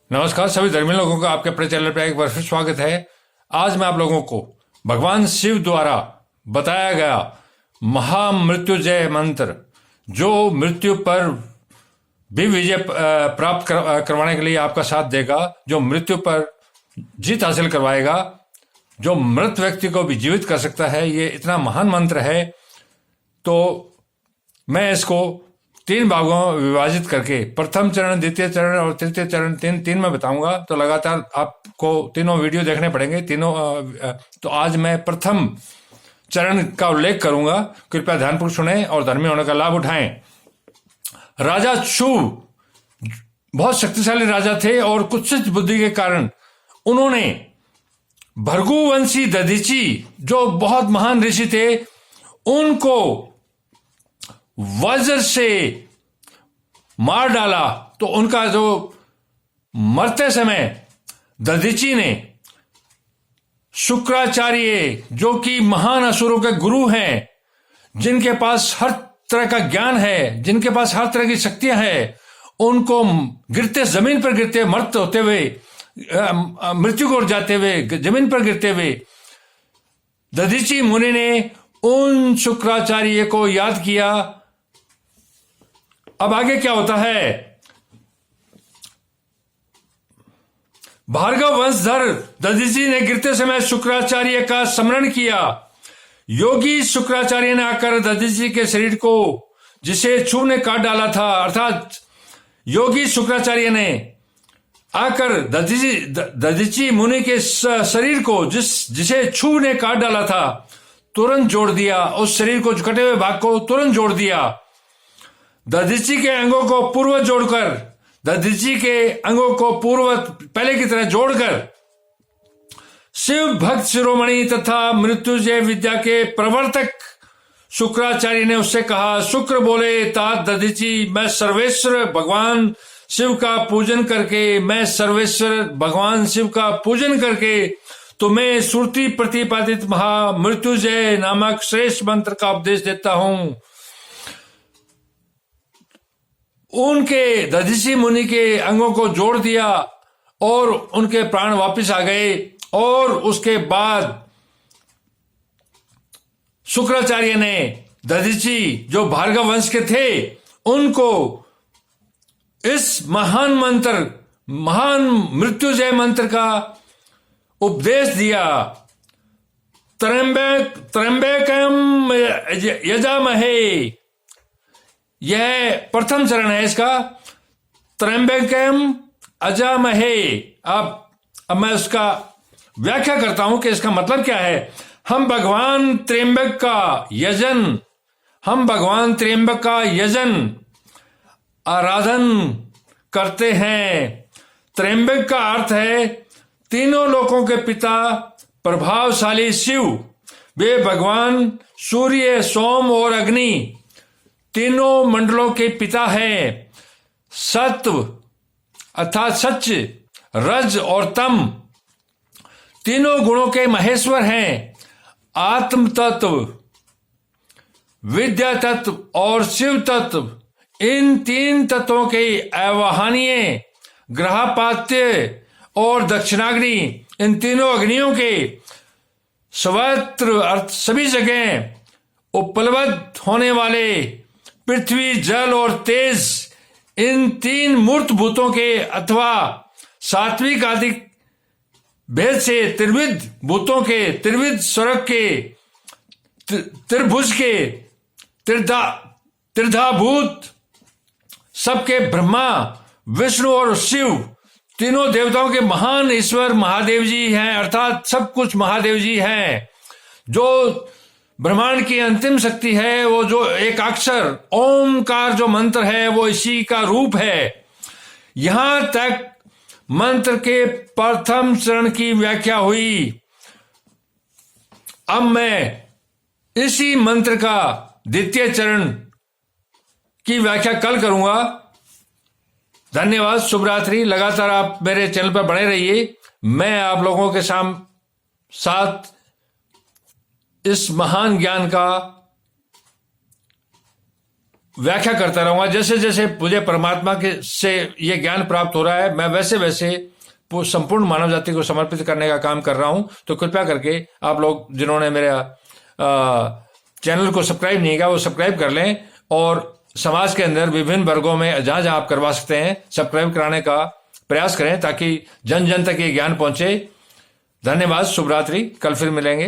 नमस्कार सभी धर्मी लोगों का आपके अपने चैनल पर एक बार फिर स्वागत है। आज मैं आप लोगों को भगवान शिव द्वारा बताया गया महामृत्युंजय मंत्र, जो मृत्यु पर भी विजय प्राप्त करवाने के लिए आपका साथ देगा, जो मृत्यु पर जीत हासिल करवाएगा, जो मृत व्यक्ति को भी जीवित कर सकता है। ये इतना महान मंत्र है। तो मैं इसको 3 भागों में विभाजित करके प्रथम चरण, द्वितीय चरण और तृतीय चरण तीन में बताऊंगा। तो लगातार आपको तीनों वीडियो देखने पड़ेंगे तीनों। तो आज मैं प्रथम चरण का उल्लेख करूंगा। कृपया ध्यानपूर्वक सुने और धर्मी होने का लाभ उठाएं। राजा शुभ बहुत शक्तिशाली राजा थे और कुत्सित बुद्धि के कारण उन्होंने भृगुवंशी दधीची, जो बहुत महान ऋषि थे, उनको वज्र से मार डाला। तो उनका जो मरते समय दधीची ने शुक्राचार्य, जो कि महान असुरों के गुरु हैं, जिनके पास हर तरह का ज्ञान है, जिनके पास हर तरह की शक्तियां हैं, उनको गिरते जमीन पर गिरते मरते होते हुए, मृत्यु को जाते हुए जमीन पर गिरते हुए दधीची मुनि ने उन शुक्राचार्य को याद किया। अब आगे क्या होता है? भार्गव वंशधर दधीची ने गिरते समय शुक्राचार्य का स्मरण किया। योगी शुक्राचार्य ने आकर दधीची के शरीर को, जिसे छू ने काट डाला था, अर्थात योगी शुक्राचार्य ने आकर दधीची मुनि के शरीर को, जिसे छू ने काट डाला था, तुरंत जोड़ दिया। उस शरीर को, कटे हुए भाग को तुरंत जोड़ दिया। दधीची के अंगों को पूर्व जोड़कर, दधीची के अंगों को पूर्व पहले की तरह जोड़कर शिव भक्त शिरोमणि तथा मृत्युंजय विद्या के प्रवर्तक शुक्राचार्य ने उससे कहा। शुक्र बोले, तात दधीची, मैं सर्वेश्वर भगवान शिव का पूजन करके, मैं सर्वेश्वर भगवान शिव का पूजन करके तुम्हें श्रुति प्रतिपादित महामृत्युंजय नामक श्रेष्ठ मंत्र का उपदेश देता हूं। उनके दधीची मुनि के अंगों को जोड़ दिया और उनके प्राण वापस आ गए। और उसके बाद शुक्राचार्य ने दधीची, जो भार्गव वंश के थे, उनको इस महान मंत्र, महान मृत्युंजय मंत्र का उपदेश दिया। त्र्यंबकम यजामहे, यह प्रथम चरण है इसका। त्र्यंबकम अजामहे। अब मैं उसका व्याख्या करता हूं कि इसका मतलब क्या है। हम भगवान त्र्यंबक का यजन आराधन करते हैं। त्र्यंबक का अर्थ है तीनों लोकों के पिता, प्रभावशाली शिव। वे भगवान सूर्य, सोम और अग्नि, तीनों मंडलों के पिता हैं। सत्व अर्थात सच, रज और तम, तीनों गुणों के महेश्वर हैं। आत्म तत्व, विद्या तत्व और शिव तत्व, इन 3 तत्वों के आवाहनीय, ग्रहपात्य और दक्षिणाग्नि, इन तीनों अग्नियों के सर्वत्र अर्थ सभी जगह उपलब्ध होने वाले पृथ्वी, जल और तेज, इन 3 मूर्त भूतों के अथवा सात्विक आदि भेद से त्रिविध भूतों के, त्रिविध स्वर्ग के, त्रिभुज के, त्रिधाभूत सबके ब्रह्मा, विष्णु और शिव, तीनों देवताओं के महान ईश्वर महादेव जी हैं। अर्थात सब कुछ महादेव जी हैं। जो ब्रह्मांड की अंतिम शक्ति है, वो जो एक अक्षर ओमकार जो मंत्र है, वो इसी का रूप है। यहां तक मंत्र के प्रथम चरण की व्याख्या हुई। अब मैं इसी मंत्र का द्वितीय चरण की व्याख्या कल करूंगा। धन्यवाद, शुभ रात्रि। लगातार आप मेरे चैनल पर बने रहिए। मैं आप लोगों के साथ इस महान ज्ञान का व्याख्या करता रहूंगा। जैसे जैसे मुझे परमात्मा के से ये ज्ञान प्राप्त हो रहा है, मैं वैसे वैसे संपूर्ण मानव जाति को समर्पित करने का काम कर रहा हूं। तो कृपया करके आप लोग जिन्होंने मेरा चैनल को सब्सक्राइब नहीं किया वो सब्सक्राइब कर लें, और समाज के अंदर विभिन्न वर्गों में जहां जहां आप करवा सकते हैं सब्सक्राइब कराने का प्रयास करें, ताकि जन जन तक ये ज्ञान पहुंचे। धन्यवाद, शुभ रात्रि, कल फिर मिलेंगे।